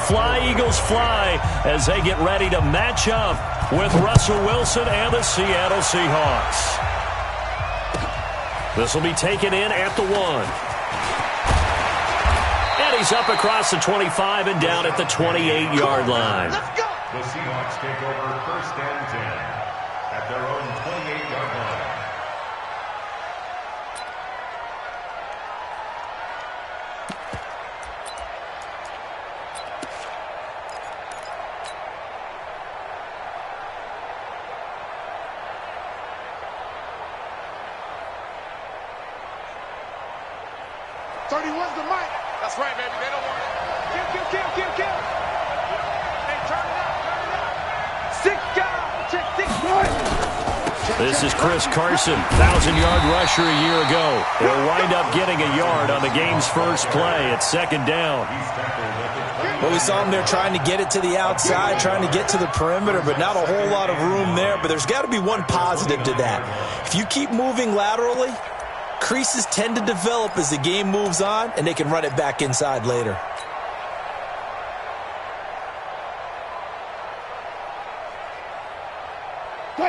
fly, Eagles fly, as they get ready to match up with Russell Wilson and the Seattle Seahawks. This will be taken in at the 1. And he's up across the 25 and down at the 28-yard line. Let's go. The Seahawks take over 1st and 10 at their own 28-yard line. That's right, baby. They don't want it. Kill. Hey, turn it up. 6 guys. Check 6 guys. This is Chris Carson, 1,000-yard rusher a year ago. He'll wind up getting a yard on the game's first play. It's 2nd down. Well, we saw him there trying to get it to the outside, trying to get to the perimeter, but not a whole lot of room there. But there's got to be one positive to that. If you keep moving laterally, creases tend to develop as the game moves on, and they can run it back inside later.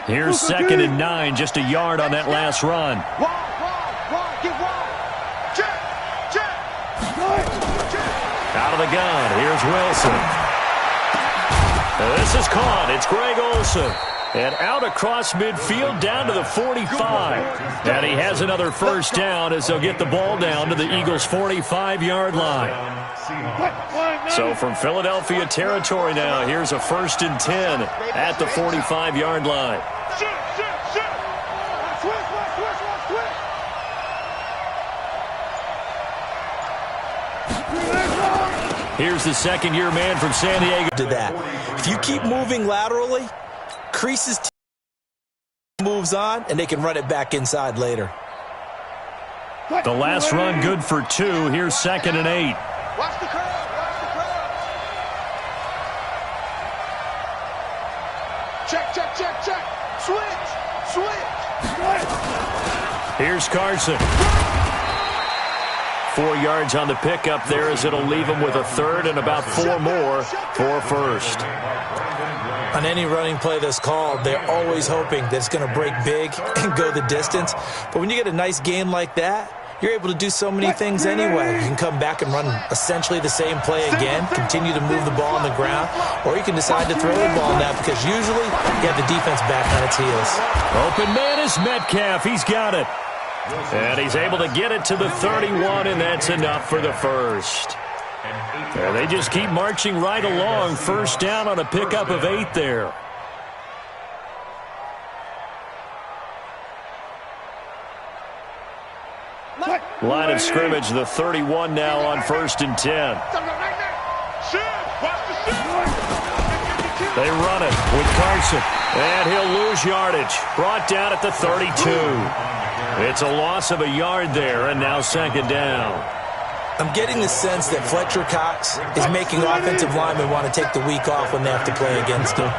Here's 2nd and 9, just a yard on that last run. Out of the gun, here's Wilson. This is caught. It's Greg Olsen. And out across midfield down to the 45. And he has another first down as they'll get the ball down to the Eagles' 45-yard line. So from Philadelphia territory now, here's a 1st and 10 at the 45-yard line. Here's the 2nd-year man from San Diego. To that. If you keep moving laterally, creases moves on, and they can run it back inside later. The last run good for 2. Here's 2nd and 8. Watch the crowd. Check. Switch. Here's Carson. 4 yards on the pickup there as it'll leave him with a 3rd and about 4 more for 1st. On any running play that's called, they're always hoping that it's going to break big and go the distance. But when you get a nice game like that, you're able to do so many things anyway. You can come back and run essentially the same play again, continue to move the ball on the ground, or you can decide to throw the ball now because usually you have the defense back on its heels. Open man is Metcalf. He's got it. And he's able to get it to the 31, and that's enough for the 1st. And they just keep marching right along. 1st down on a pickup of 8 there. Line of scrimmage, the 31 now on 1st and 10. They run it with Carson, and he'll lose yardage. Brought down at the 32. It's a loss of a yard there, and now 2nd down. I'm getting the sense that Fletcher Cox is making offensive linemen want to take the week off when they have to play against him.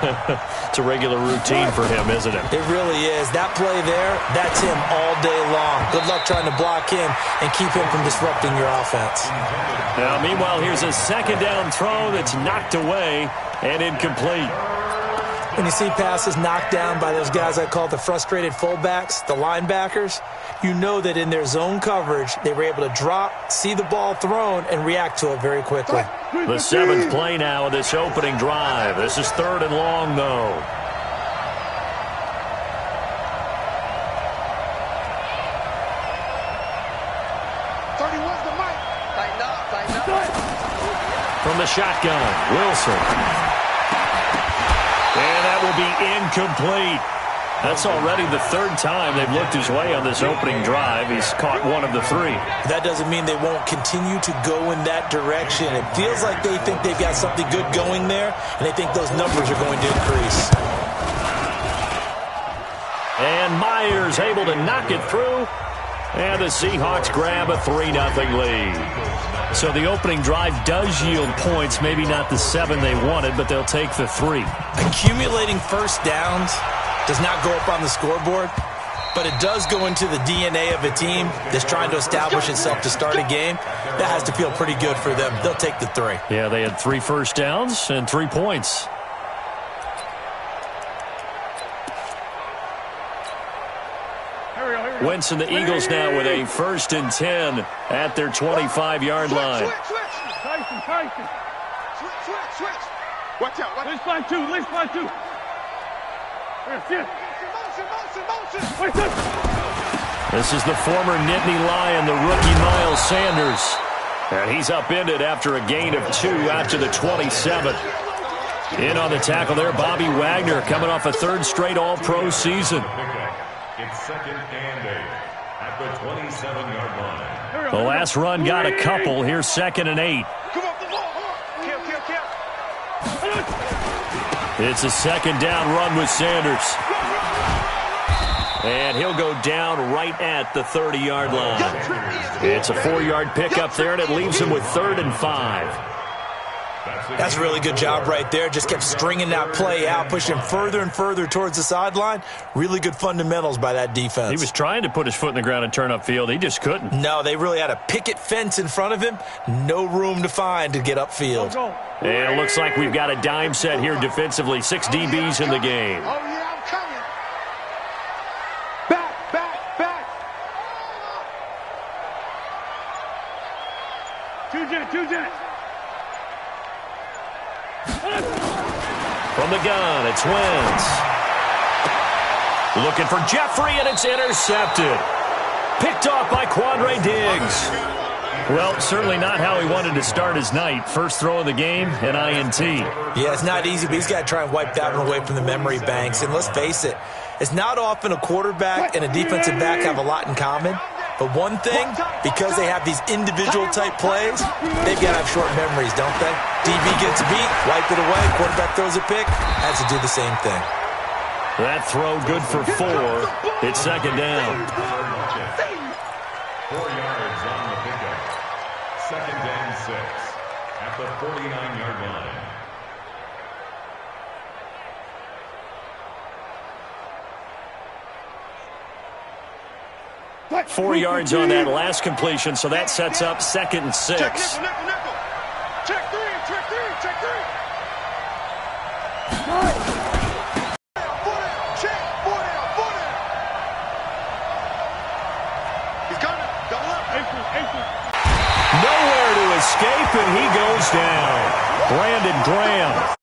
It's a regular routine for him, isn't it? It really is. That play there, that's him all day long. Good luck trying to block him and keep him from disrupting your offense. Now, meanwhile, here's a 2nd down throw that's knocked away and incomplete. When you see passes knocked down by those guys I call the frustrated fullbacks, the linebackers, you know that in their zone coverage, they were able to drop, see the ball thrown, and react to it very quickly. The 7th play now of this opening drive. This is 3rd and long, though. From the shotgun, Wilson. And that will be incomplete. That's already the 3rd time they've looked his way on this opening drive. He's caught 1 of the 3. That doesn't mean they won't continue to go in that direction. It feels like they think they've got something good going there, and they think those numbers are going to increase. And Myers able to knock it through. And the Seahawks grab a 3-0 lead. So the opening drive does yield points, maybe not the 7 they wanted, but they'll take the 3. Accumulating first downs does not go up on the scoreboard, but it does go into the DNA of a team that's trying to establish itself to start a game. That has to feel pretty good for them. They'll take the 3. Yeah, they had 3 first downs and 3 points. Wentz and the Eagles now with a 1st and 10 at their 25-yard line. Switch. Watch out. Let's fly 2. Motion. This is the former Nittany Lion, the rookie Miles Sanders. And he's upended after a gain of 2 out to the 27. In on the tackle there, Bobby Wagner coming off a 3rd straight All-Pro season. It's 2nd and 8 at the 27-yard line. The last run got a couple. Here's 2nd and 8. Come on, the ball. Kill. It's a 2nd down run with Sanders. And he'll go down right at the 30-yard line. It's a 4-yard pickup there, and it leaves him with 3rd and 5. That's a really good job right there. Just kept stringing that play out, pushing further and further towards the sideline. Really good fundamentals by that defense. He was trying to put his foot in the ground and turn upfield. He just couldn't. No, they really had a picket fence in front of him. No room to find to get upfield. And it looks like we've got a dime set here defensively. 6 DBs in the game. Oh, yeah, I'm coming. Back. Two jet. From the gun, it's Wentz. Looking for Jeffrey, and it's intercepted. Picked off by Quandre Diggs. Well, certainly not how he wanted to start his night. First throw of the game, an INT. Yeah, it's not easy, but he's got to try and wipe that one away from the memory banks. And let's face it, it's not often a quarterback and a defensive back have a lot in common. But one thing, because they have these individual-type plays, they've got to have short memories, don't they? DB gets beat, wipe it away, quarterback throws a pick, has to do the same thing. That throw good for 4. It's 2nd down. 4 yards on the pickup. 2nd and 6 at the 49-yard line. 4 yards on that last completion, so that sets up 2nd and 6. Check 3. He's got it. Double up. Nowhere to escape, and he goes down. Brandon Graham